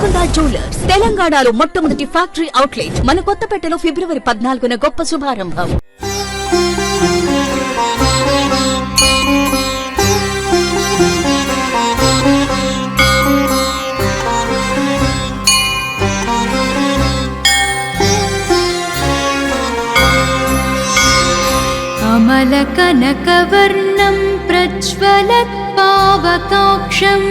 Golconda jewellers తెలంగాణలో మొట్టమొదటి factory outlet మన కొత్తపేటలో ఫిబ్రవరి 14న గొప్ప శుభారంభం. अमलकनकवर्णं प्रज्वलत्पावकाक्षम्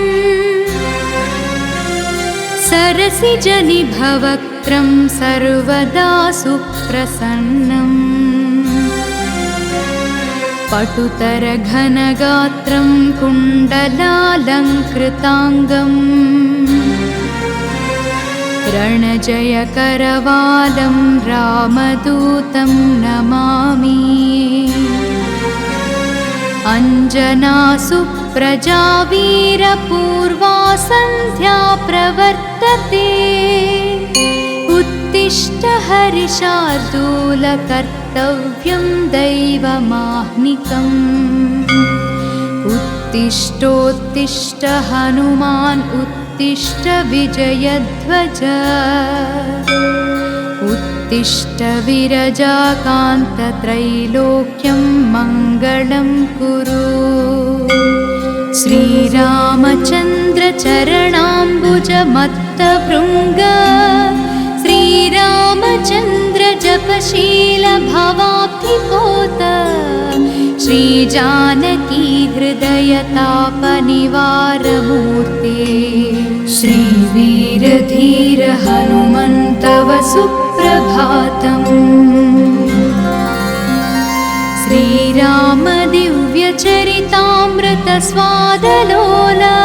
सरसिजनिभवक्त्रं सर्वदा सुप्रसन्नम् पटुतरघनगात्रं कुण्डलालङ्कृताङ्गम् रणजयकरवालं रामदूतं नमामि. अञ्जनासुप्रजा वीरपूर्वा सन्ध्या प्रवर्तते उत्तिष्ठ हरिशार्दूल कर्तव्यं दैवमाह्निकम्. उत्तिष्ठोत्तिष्ठ हनुमान् उत्तिष्ठ विजयध्वज उत्तिष्ठ विरजाकान्तत्रैलोक्यं मङ्गलं कुरु. श्रीरामचन्द्र चरणाम्बुजमत्तभृङ्ग श्रीरामचन्द्र जपशील भवाब्धिपोत श्रीजानकी हृदयतापनिवारमूर्ते. श्रीवीरधीर हनुमन्तव सुप्रभातम्. श्रीराम दिव्यचरितामृत स्वादलोला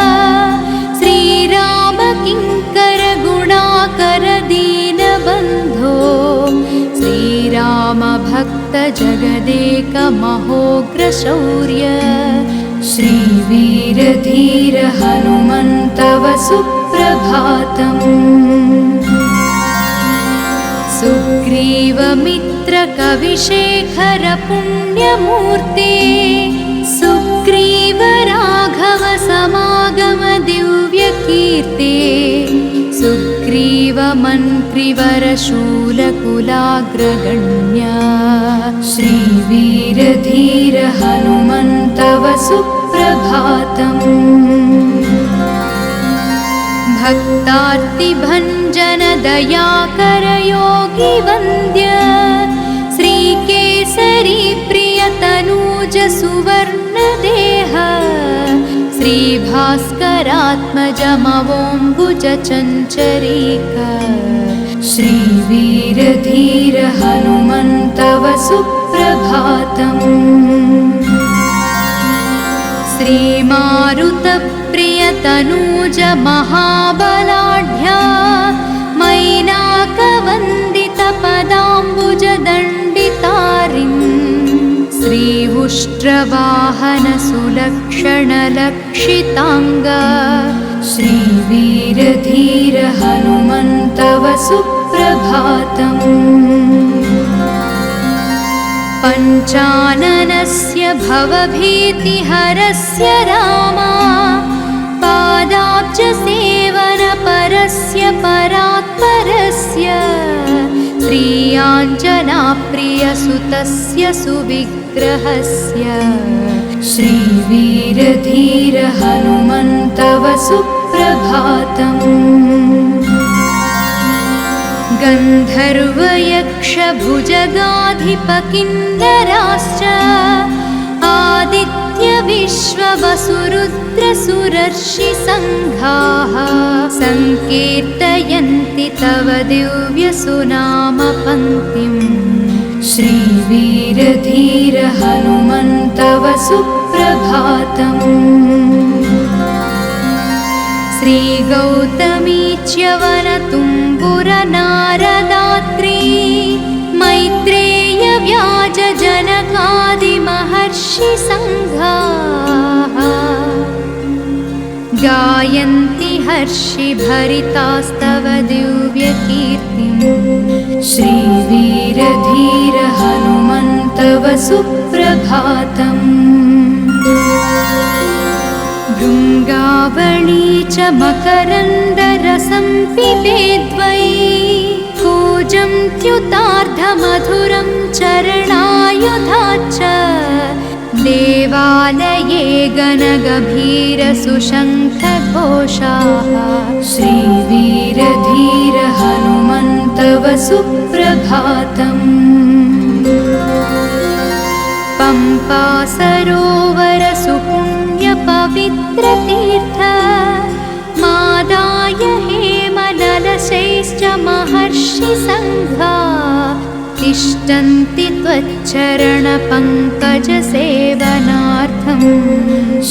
श्रीराम किङ्कर गुणाकर दीनबन्धो श्रीराम भक्त जगदेक महोग्र शौर्य. श्रीवीरधीर हनुमन्तव सुप्रभातम्. सुग्रीवमित्र कविशेखर पुण्यमूर्ते सुग्रीव राघव समागम दिव्यकीर्ते सुग्रीव मन्त्रिवर शूलकुलाग्रगण्या. श्रीवीरधीर हनुमन्तव सुप्रभातम्. भक्तार्तिभञ्जन दयाकर योगी वन्द्य श्रीकेसरी प्रियतनूज सुवर्णदेह श्रीभास्करात्मजमवोम्बुज चञ्चरीक. श्रीवीरधीर हनुमन्तव सुप्रभातम्. श्रीमारुतप्रियतनूज महाबलाढ्या मैनाकवन्दितपदाम्बुज दण्डितारिन् श्रीउष्ट्रवाहन सुलक्षणलक्षिताङ्ग. श्रीवीरधीर हनुमन्तव सुप्रभातम्. पञ्चाननस्य भवभीतिहरस्य रामा पादाब्जसेवनपरस्य परात्परस्य श्रीयाञ्जनाप्रियसुतस्य सुविग्रहस्य. श्रीवीरधीर हनुमन्तव सुप्रभातम्. गन्धर्वयक्षभुजगाधिपकिन्नराश्च आदित्य विश्ववसुरुद्रसुरर्षि सङ्घाः सङ्कीर्तयन्ति तव दिव्यसुनामपङ्क्तिम्. श्रीवीरधीर हनुमन्तव सुप्रभातम्. श्रीगौतमीच्यवनतुम्बुरनारदात्री मैत्रेय व्याज जनकादिमहर्षि सङ्घाः गायन्ति हर्षिभरितास्तव दिव्यकीर्तिम्. श्रीवीरधीर हनुमन्तव सुप्रभातम्. भृङ्ग गङ्गावळी च मकरन्दरसं पिबेद्वै कूजं त्युतार्धमधुरं चरणायुधाच्च देवालये गणगभीरसुशङ्खघोषाः श्रीवीरधीर हनुमन्तव सुप्रभातम् पम्पा सरोवर सुपुण्यपवित्रतीर्थ मादाय हेमललशैश्च महर्षिसङ्घा तिष्ठन्ति त्वच्चरणपङ्कजसेवनार्थम्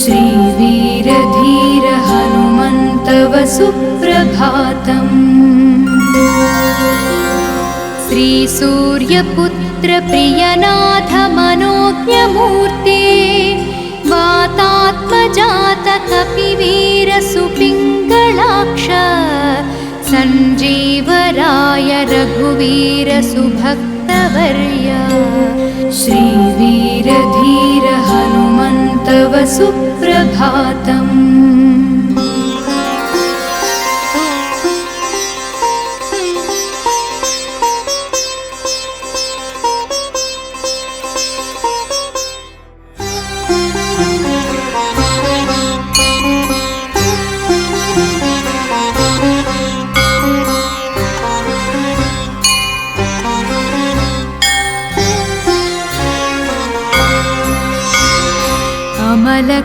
श्रीवीरधीर हनुमन्तव सुप्रभातम् श्रीसूर्यपुत्र प्रियनाथ मनोज्ञमूर्ते वातात्मजात कपिवीर सुपिङ्गलाक्ष सञ्जीवराय रघुवीर सुभक्तवर्य श्रीवीरधीर हनुमन्तव सुप्रभातम्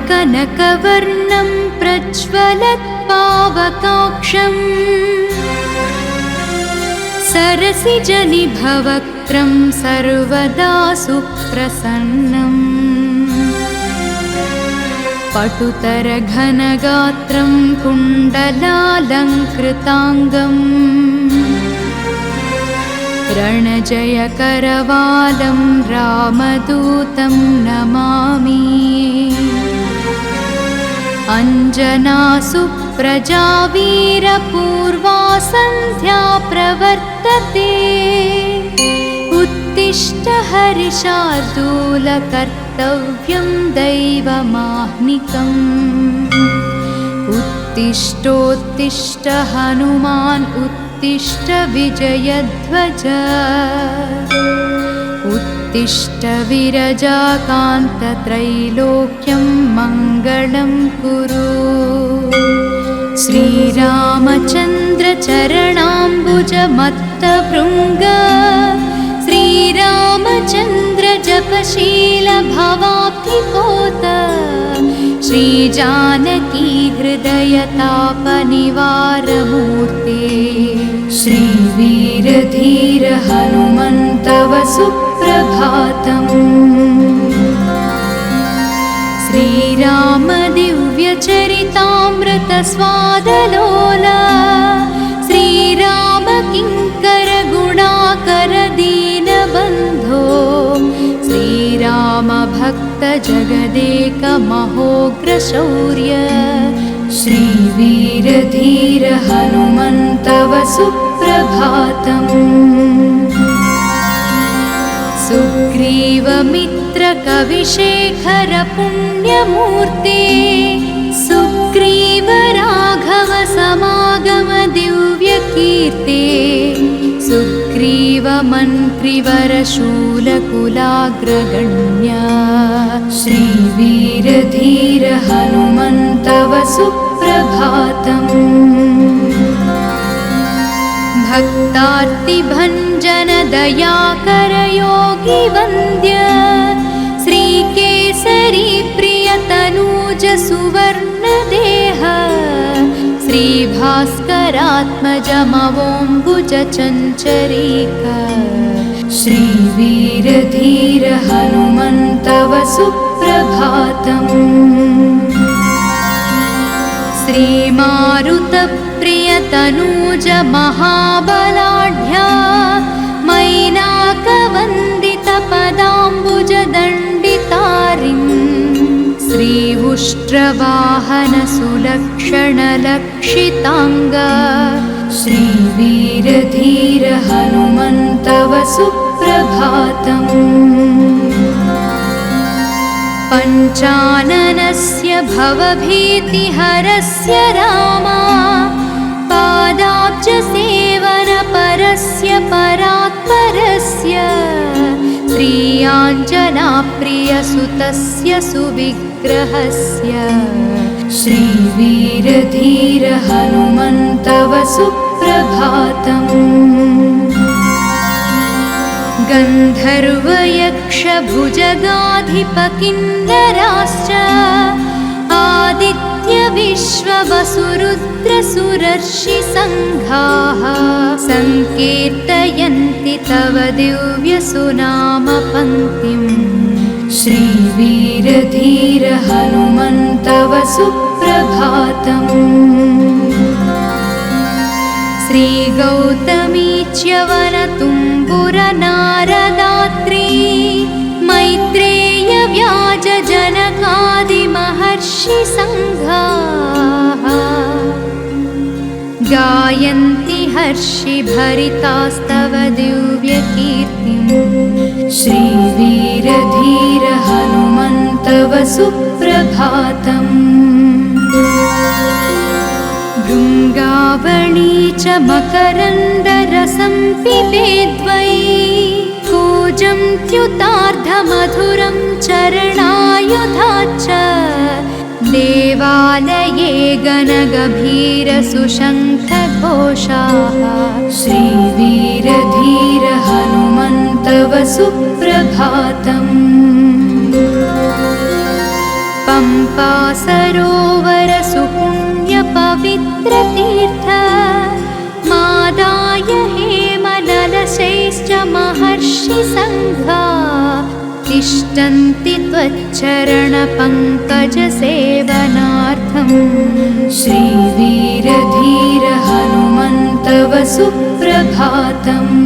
कनकवर्णं प्रज्वलत्पावकाक्षं सरसिजनिभवक्त्रं सर्वदा सुप्रसन्नम् पटुतरघनगात्रं कुण्डलालङ्कृताङ्गम् रणजयकरवालं रामदूतं नमामि अञ्जनासुप्रजा वीरपूर्वा सन्ध्या प्रवर्तते उत्तिष्ठ हरिशार्दूल कर्तव्यं दैवमाह्निकम् उत्तिष्ठोत्तिष्ठ हनुमान् उत्तिष्ठ विजयध्वज उत्तिष्ठ विरजाकान्तत्रैलोक्यं मङ्गलं कुरु श्रीरामचन्द्र चरणाम्बुजमत्तभृङ्ग श्रीरामचन्द्र जपशील भवाब्धिपोत श्रीजानकी हृदयतापनिवारमूर्ते श्रीवीरधीर हनुमन्तव सुप्रभातम् श्रीराम दिव्यचरितामृत स्वादलोला श्रीराम किङ्कर गुणाकर दीनबन्धो श्रीराम भक्त जगदेक महोग्रशौर्य श्रीवीरधीर हनुमन्तव सुप्रभातम् सुग्रीवमित्रकविशेखर पुण्यमूर्ते सुग्रीव राघव समागम दिव्यकीर्ते सुग्रीव मन्त्रिवर शूलकुलाग्रगण्य श्रीवीरधीर हनुमन्तव सुप्रभातम् भक्तार्तिभञ्जन दयाकर योगी वन्द्य श्रीकेसरी प्रियतनूज सुवर्णदेह श्रीभास्करात्मजमवोऽम्बुज चञ्चरीक श्रीवीरधीर हनुमन्तव सुप्रभातम् श्रीमारुतप्रियतनूज महाबलाढ्या मैनाकवन्दितपदाम्बुजदण्डितारिं श्री उष्ट्रवाहन सुलक्षणलक्षिताङ्ग श्रीवीरधीर हनुमन्तव सुप्रभातम् पञ्चाननस्य भवभीतिहरस्य रामा पादाब्जसेवनपरस्य परात्परस्य श्रीयाञ्जनाप्रियसुतस्य सुविग्रहस्य श्रीवीरधीर हनुमन्तव सुप्रभातम्। गन्धर्वयक्षभुजगाधिपकिन्नराश्च आदित्यविश्ववसुरुद्रसुरर्षिसङ्घाः सङ्कीर्तयन्ति तव दिव्यसुनामपङ्क्तिम्। श्रीवीरधीर हनुमन्तव सुप्रभातम्। श्रीगौतमी च्यवनतुम्बुरनारदात्री मैत्रेय व्याजजनकादिमहर्षिसङ्घाः गायन्ति हर्षिभरितास्तव दिव्यकीर्तिम्। श्रीवीरधीर हनुमन्तव सुप्रभातम्। भृङ्गावळी च मकरन्दरसं पिबेद्वै कूजं त्युतार्धमधुरं चरणायुधाच्च देवालये गणगभीरसुशङ्खघोषाः श्रीवीरधीर हनुमन्तव सुप्रभातम्। पम्पा सरोवर सुपुण्यपवित्रतीर्थ मादाय हेमनलशैश्च महर्षिसङ्घा तिष्ठन्ति त्वच्चरणपङ्कजसेवनार्थम्। श्रीवीरधीर हनुमन्तव सुप्रभातम्।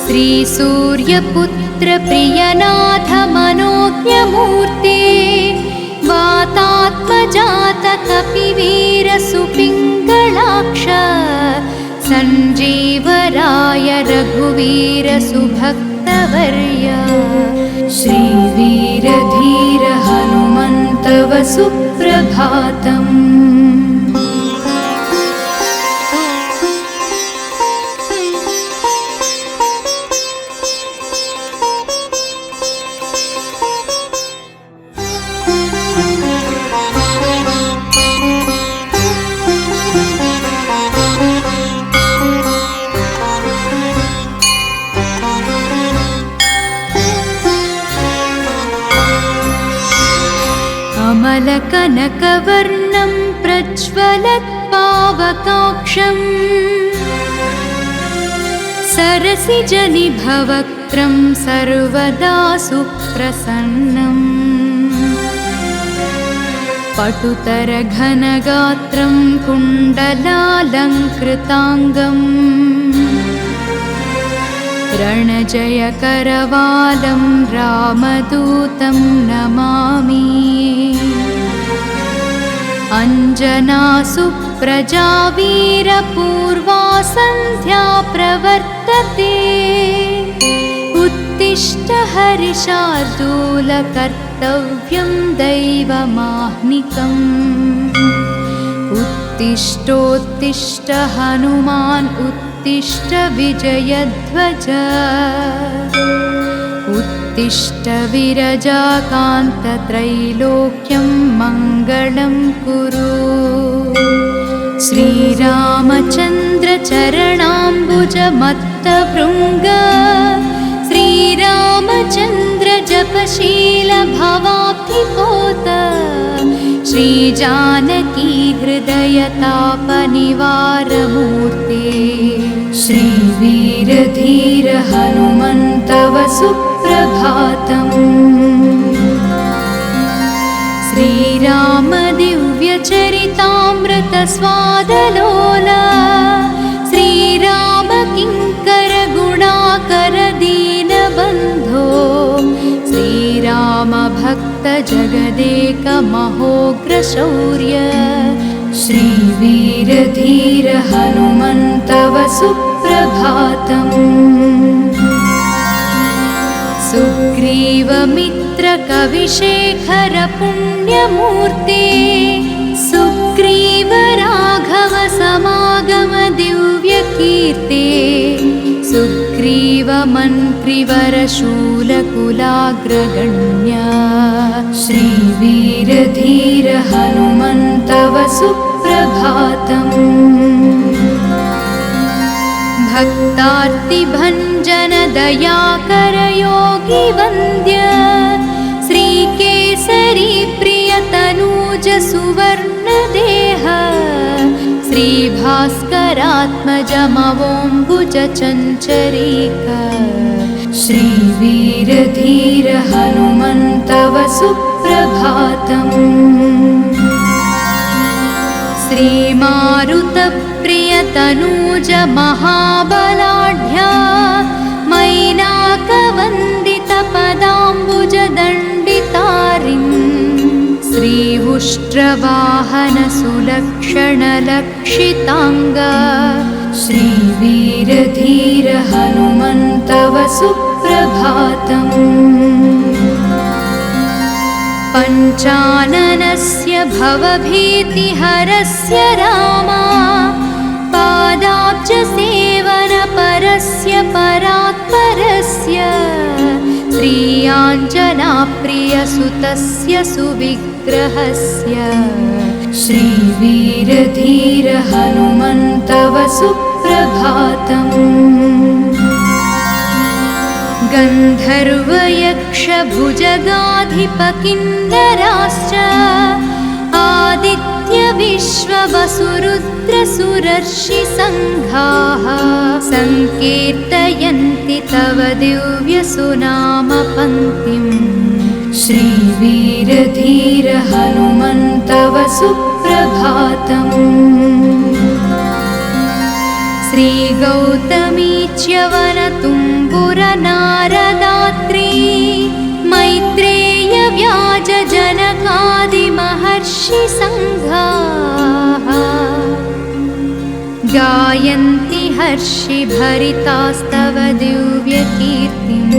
श्रीसूर्यपुत्र प्रियनाथ मनोज्ञमूर्ते वातात्मजात कपिवीर सुपिङ्गलाक्ष सञ्जीवराय रघुवीर सुभक्तवर्य श्रीवीरधीर हनुमन्तव सुप्रभातम्। कनकवर्णं प्रज्वलत्पावकाक्षम् सरसिजनिभवक्त्रं सर्वदा सुप्रसन्नम् पटुतरघनगात्रं कुण्डलालङ्कृताङ्गम् रणजयकरवालं रामदूतं नमामि। अञ्जनासुप्रजा वीरपूर्वा सन्ध्या प्रवर्तते उत्तिष्ठ हरिशार्दूल कर्तव्यं दैवमाह्निकम्। उत्तिष्ठोत्तिष्ठ हनुमान् उत्तिष्ठ विजयध्वज उत्तिष्ठ विरजाकान्तत्रैलोक्यं मङ्गलं कुरु। श्रीरामचन्द्र चरणाम्बुजमत्तभृङ्ग श्रीरामचन्द्र जपशील भवाब्धिपोत श्रीजानकी हृदयतापनिवारमूर्ते श्रीवीरधीर हनुमन्तव सुप्रभातम्। श्रीराम दिव्यचरितामृतस्वादलोला श्रीराम किङ्कर गुणाकर दीनबन्धो श्रीराम भक्त जगदेक महोग्रशौर्य श्रीवीरधीर हनुमन्तव सुप्रभातम्। सुग्री सुग्रीवमित्रकविशेखर पुण्यमूर्ते सुग्रीव राघव समागम दिव्यकीर्ते सुग्रीव मन्त्रिवर शूलकुलाग्रगण्या श्रीवीरधीर हनुमन्तव सुप्रभातम् भक्तार्तिभञ्जन दयाकर योगी वन्द्य श्रीकेसरी प्रियतनूज सुवर्णदेह श्रीभास्करात्मजमवोम्बुज चञ्चरीक श्रीवीरधीर हनुमन्तव सुप्रभातम् श्रीमारुतप्रियतनूज महाबलाढ्या मैनाकवन्दितपदाम्बुजदण्डितारिन् श्रीहुष्ट्रवाहन सुलक्षणलक्षिताङ्ग श्रीवीरधीर हनुमन्तव सुप्रभातम् पञ्चाननस्य भवभीतिहरस्य रामा पादाब्जसेवनपरस्य परात्परस्य श्रीयाञ्जनाप्रियसुतस्य सुविग्रहस्य श्रीवीरधीर हनुमन्तव सुप्रभातम् गन्धर्वयक्षभुजगाधिपकिन्नराश्च आदित्यविश्ववसुरुद्रसुरर्षिसङ्घाः सङ्कीर्तयन्ति तव दिव्यसुनामपङ्क्तिम् श्रीवीरधीर हनुमन्तव सुप्रभातम् श्रीगौतमी च्यवनतुम्बुरनारदात्री मैत्रेय व्याजजनकादिमहर्षिसङ्घाः गायन्ति हर्षिभरितास्तव दिव्यकीर्तिम्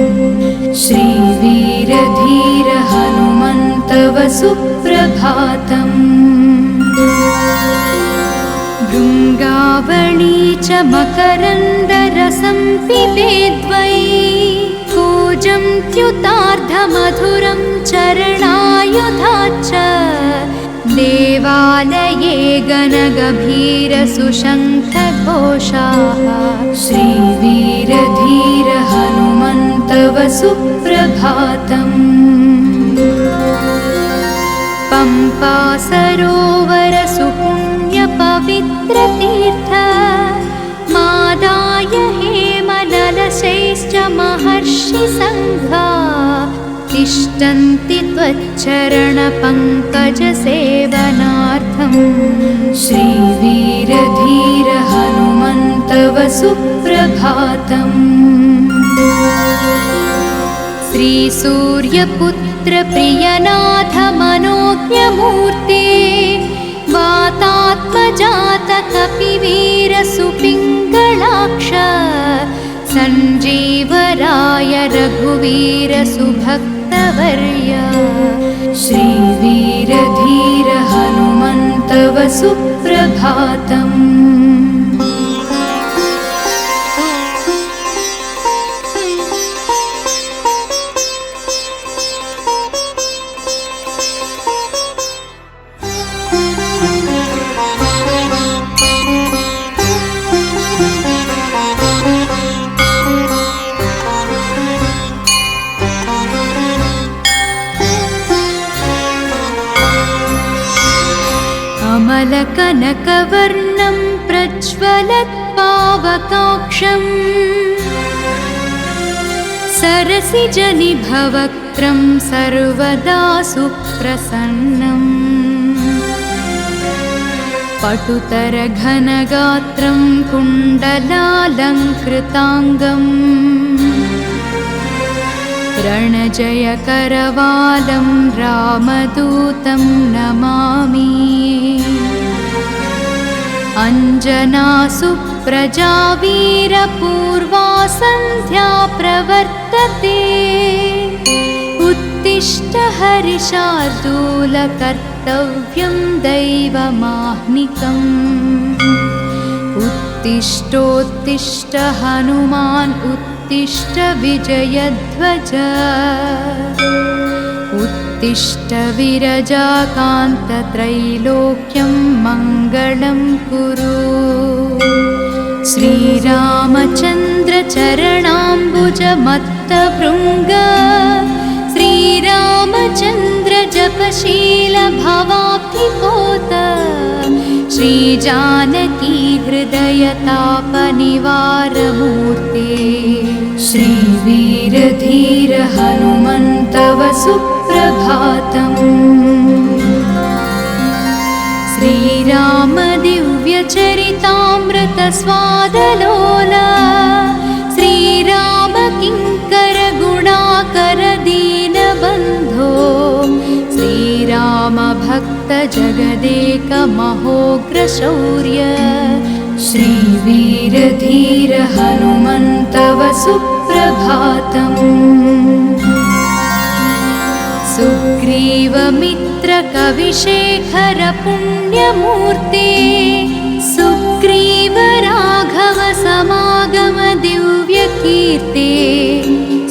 श्रीवीरधीर हनुमन्तव सुप्रभातम् भृङ्गावळी च मकरन्दरसं पिबेद्वै कूजं त्युतार्धमधुरं चरणायुधाच्च देवालये गणगभीरसुशङ्खघोषाः श्रीवीरधीर हनुमन्तव सुप्रभातम् पम्पा सरोवर सुपुण्यपवित्रतीर्थ मादाय हेमललशैश्च महर्षिसङ्घा तिष्ठन्ति त्वच्चरणपङ्कजसेवनार्थम् श्रीवीरधीर हनुमन्तव सुप्रभातम् श्रीसूर्यपुत्र प्रियनाथ मनोज्ञमूर्ते वातात्मजात कपिवीर सुपिङ्गलाक्ष सञ्जीवराय रघुवीर सुभक्तवर्य श्रीवीरधीर हनुमन्तव सुप्रभातम् कनकवर्णं प्रज्वलत्पावकाक्षम् सरसिजनिभवक्त्रं सर्वदा सुप्रसन्नम् पटुतरघनगात्रं कुण्डलालङ्कृताङ्गम् रणजयकरवालं रामदूतं नमामि अञ्जनासु प्रजावीरपूर्वा सन्ध्या प्रवर्तते उत्तिष्ठ हरिशार्दूल कर्तव्यं दैवमाह्निकम् उत्तिष्ठोत्तिष्ठ हनुमान् उत्तिष्ठ विजयध्वज उत्तिष्ठ विरजाकान्त त्रैलोक्यं मङ्गलं कुरु श्रीरामचन्द्र चरणाम्बुज मत्तभृङ्ग श्रीरामचन्द्र जपशील भवाब्धिपोत श्रीजानकी हृदयतापनिवारमूर्ते श्रीवीरधीर हनुमन्तव सुप्रभातम् श्रीराम दिव्यचरितामृत स्वादलोला श्रीराम किङ्कर गुणाकर दीनबन्धो श्रीराम भक्त जगदेक महोग्रशौर्य श्रीवीरधीर हनुमन्तव सुप्रभातम् सुग्रीवमित्र कविशेखर पुण्यमूर्ते सुग्रीव राघव समागम दिव्यकीर्ते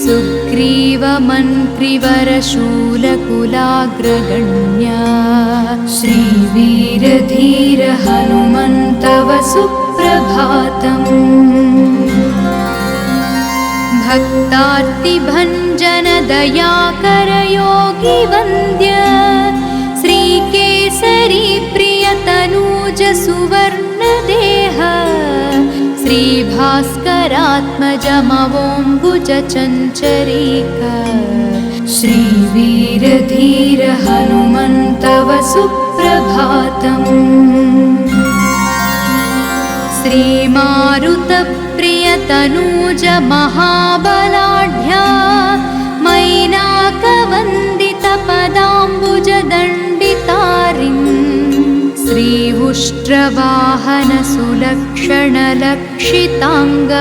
सुग्रीव मन्त्रिवर शूलकुलाग्रगण्य श्रीवीरधीर हनुमन्तव सुप्रभातम् भक्तार्तिभञ्जन दयाकर योगी वन्द्य श्रीकेसरी प्रियतनूज सुवर्णदेह श्रीभास्करात्मजमवोऽम्बुज चञ्चरीक श्रीवीरधीर हनुमन्तव सुप्रभातम् श्रीमारुतप्रियतनूज महाबलाढ्या मैनाकवन्दितपदाम्बुजदण्डितारिन् श्रीउष्ट्रवाहन सुलक्षणलक्षिताङ्ग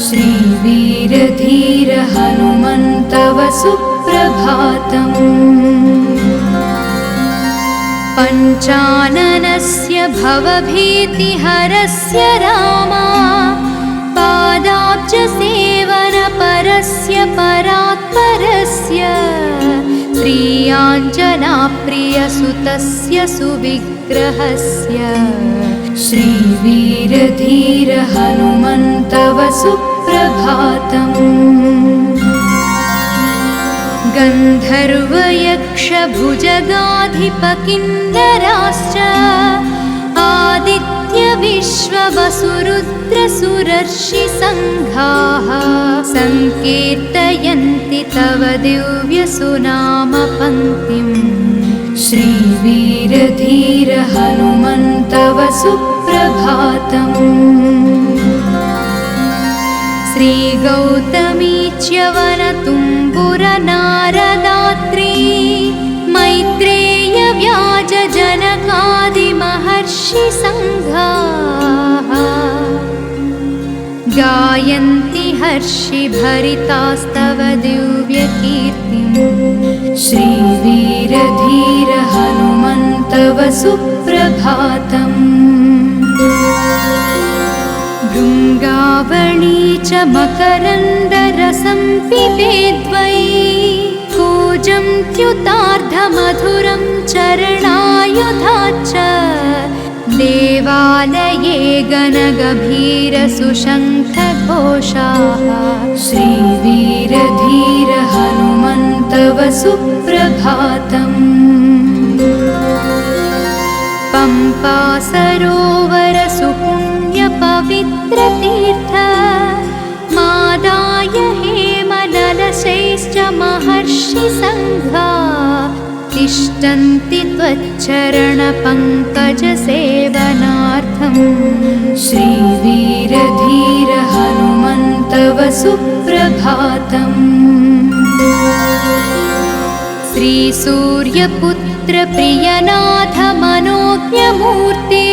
श्रीवीरधीर हनुमन्तव सुप्रभातम् पञ्चाननस्य भवभीतिहरस्य रामा पादाब्जसेवनपरस्य परात्परस्य श्रीयाञ्जनाप्रियसुतस्य सुविग्रहस्य श्रीवीरधीर हनुमन्तव सुप्रभातम् गन्धर्वयक्षभुजगाधिपकिन्नराश्च आदित्यविश्ववसुरुद्रसुरर्षिसङ्घाः सङ्कीर्तयन्ति तव दिव्यसुनामपङ्क्तिम् श्रीवीरधीर हनुमन्तव सुप्रभातम् श्रीगौतमी च्यवनतुम्बुरनारदात्री मैत्रेय व्याजजनकादिमहर्षिसङ्घाः गायन्ति हर्षिभरितास्तव दिव्यकीर्तिम् श्रीवीरधीर हनुमन्तव सुप्रभातम् भृङ्गावळी च मकरन्दरसं पिबेद्वै कूजं त्युतार्धमधुरं चरणायुधाच्च देवालये गणगभीरसुशङ्खघोषाः श्रीवीरधीर हनुमन्तव सुप्रभातम् पम्पा सरोवर सुपुण्यपवित्रतीर्थ मादाय हेमललशैश्च महर्षिसङ्घा तिष्ठन्ति त्वच्चरणपङ्कजसेवनार्थम् श्रीवीरधीर हनुमन्तव सुप्रभातम् श्रीसूर्यपुत्र प्रियनाथ मनोज्ञमूर्ते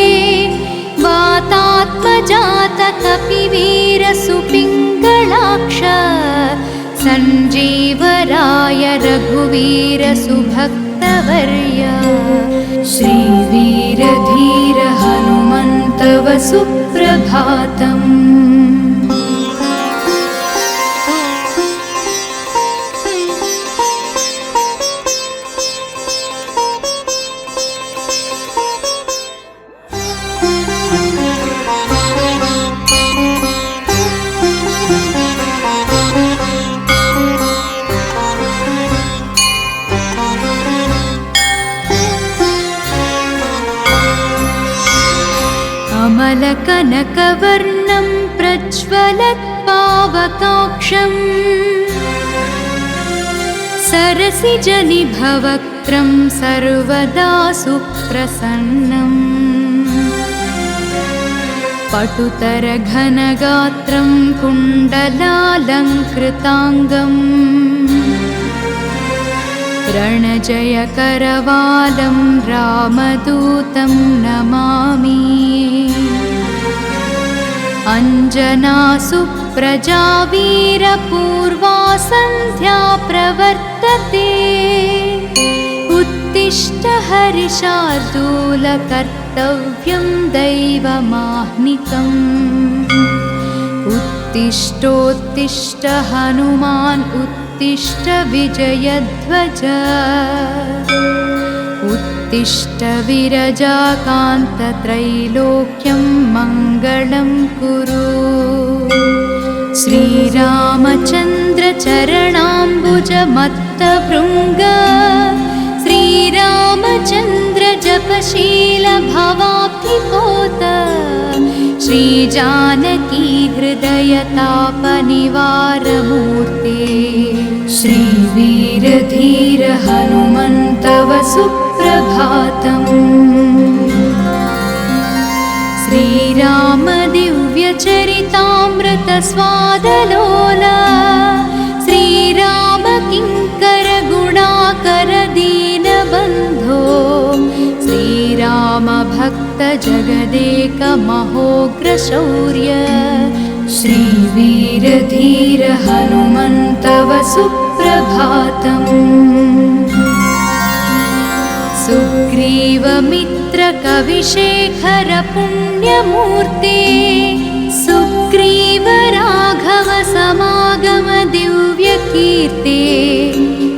वातात्मज जात कपिवीर सुपिङ्गलाक्ष सञ्जीवराय रघुवीर सुभक्तवर्य श्रीवीरधीर हनुमन्तव सुप्रभातम्। कनकवर्णं प्रज्वलत्पावकाक्षम् सरसिजनिभवक्त्रं सर्वदा सुप्रसन्नम् पटुतरघनगात्रं कुण्डलालङ्कृताङ्गम् रणजयकरवालं रामदूतं नमामि। अञ्जनासुप्रजा वीरपूर्वा सन्ध्या प्रवर्तते उत्तिष्ठ हरिशार्दूल कर्तव्यं दैवमाह्निकम् उत्तिष्ठोत्तिष्ठ हनुमान् उत्तिष्ठ विजयध्वज उत्तिष्ठ विरजाकान्तत्रैलोक्यं मङ्गलं कुरु। श्रीरामचन्द्र चरणाम्बुजमत्तभृङ्ग श्रीरामचन्द्र जपशील भवाब्धिपोत श्रीजानकी हृदयतापनिवारमूर्ते श्रीवीरधीर हनुमन्तव सुप्रभातम्। श्रीराम दिव्यचरितामृत स्वादलोला श्रीराम किङ्कर गुणाकर दीनबन्धो श्रीराम भक्त जगदेक महोग्रशौर्य श्रीवीरधीर हनुमन्तव सुप्रभातम्। सुग्रीवमित्र कविशेखर पुण्यमूर्ते सुग्रीव राघव समागम दिव्यकीर्ते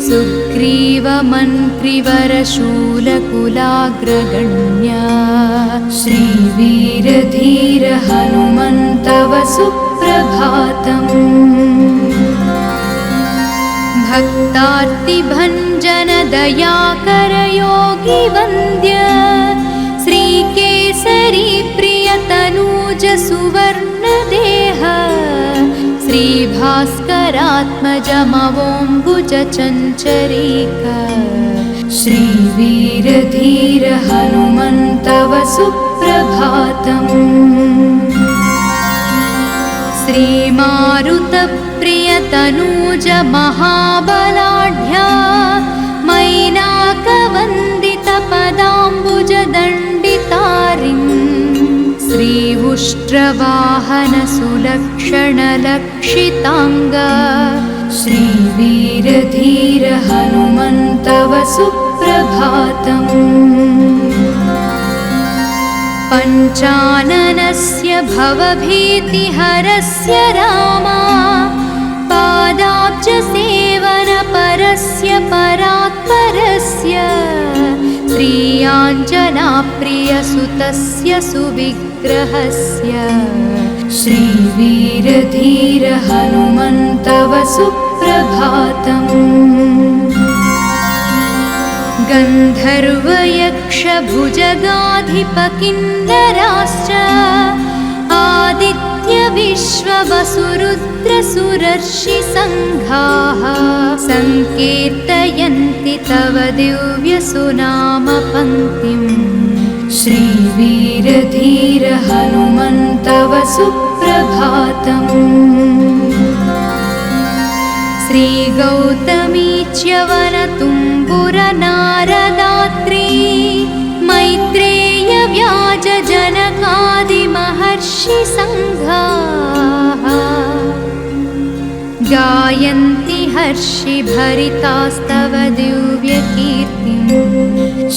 सुग्रीव मन्त्रिवर शूलकुलाग्रगण्य श्रीवीरधीर हनुमन्तव सुप्रभातम्। भक्तार्तिभञ्जन दयाकर योगी वन्द्य श्रीकेसरी प्रियतनूज सुवर्णदेह श्रीभास्करात्मजमवोम्बुज चञ्चरीक श्रीवीरधीर हनुमन्तव सुप्रभातम्। श्रीमारुतप्रियतनूज महाबलाढ्या मैनाकवन्दितपदाम्बुजदण्डितारिन् श्री उष्ट्रवाहन सुलक्षणलक्षिताङ्ग श्रीवीरधीर हनुमन्तव सुप्रभातम्। पञ्चाननस्य भवभीतिहरस्य रामा पादाब्जसेवनपरस्य परात्परस्य श्रीयाञ्जनाप्रियसुतस्य सुविग्रहस्य श्रीवीरधीर हनुमन्तव सुप्रभातम्। गन्धर्वयक्षभुजगाधिपकिन्नराश्च आदित्यविश्ववसुरुद्रसुरर्षिसङ्घाः सङ्कीर्तयन्ति तव दिव्यसुनामपङ्क्तिम् श्रीवीरधीर हनुमन्तव सुप्रभातम्। श्रीगौतमीच्यवनतुम्बुरनारदात्री मैत्रेय व्याजजनकादिमहर्षि महर्षि सङ्घाः गायन्ति हर्षिभरितास्तव दिव्यकीर्तिम्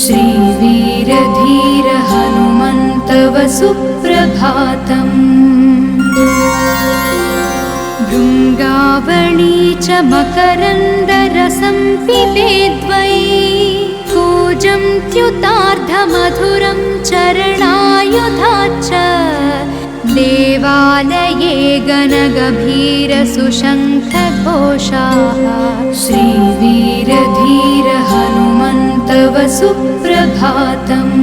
श्रीवीरधीर हनुमन्तव सुप्रभातम् भृङ्गावळी च मकरन्दरसं पिबेद्वै कूजं त्युतार्धमधुरं चरणायुधाच्च देवालये गणगभीरसुशङ्खघोषाः श्रीवीरधीर हनुमन्तव सुप्रभातम्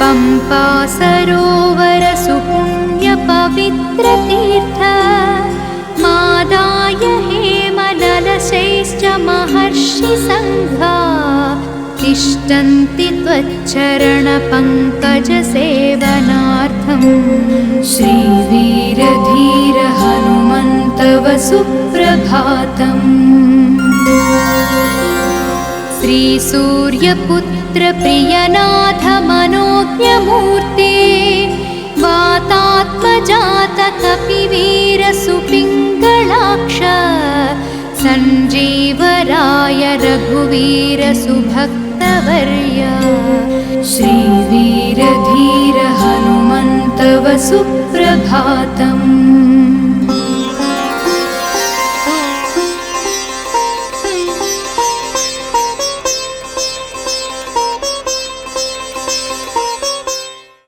पम्पा सरोवर सुपुण्यपवित्रतीर्थ मादाय हेमललशैश्च महर्षि सङ्घा तिष्ठन्ति त्वच्चरणपङ्कजसेवनार्थम् श्रीवीरधीर हनुमन्तव सुप्रभातम् श्रीसूर्यपुत्र प्रियनाथ मनोज्ञमूर्ते वातात्मजात कपिवीर सुपिङ्गलाक्ष सञ्जीवराय रघुवीर सुभक्तवर्य श्रीवीरधीर हनुमन्तव सुप्रभातम्